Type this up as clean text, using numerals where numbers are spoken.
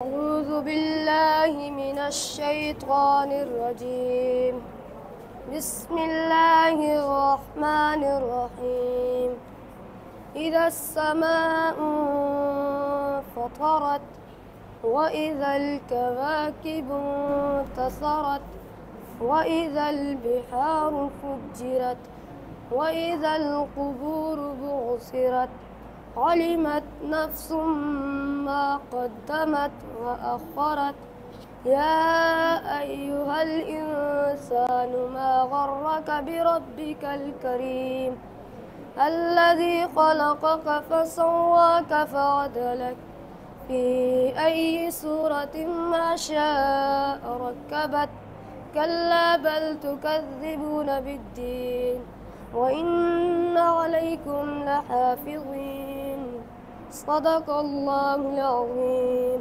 أعوذ بالله من الشيطان الرجيم. بسم الله الرحمن الرحيم. إذا السماء انفطرت وإذا الكواكب انتثرت وإذا البحار فجرت وإذا القبور بعثرت علمت نفس ما قدمت وأخرت. يا أيها الإنسان ما غرك بربك الكريم الذي خلقك فسواك فعدلك في أي سورة ما شاء ركبت. كلا بل تكذبون بالدين وإن عليكم لحافظين. صدق الله العظيم.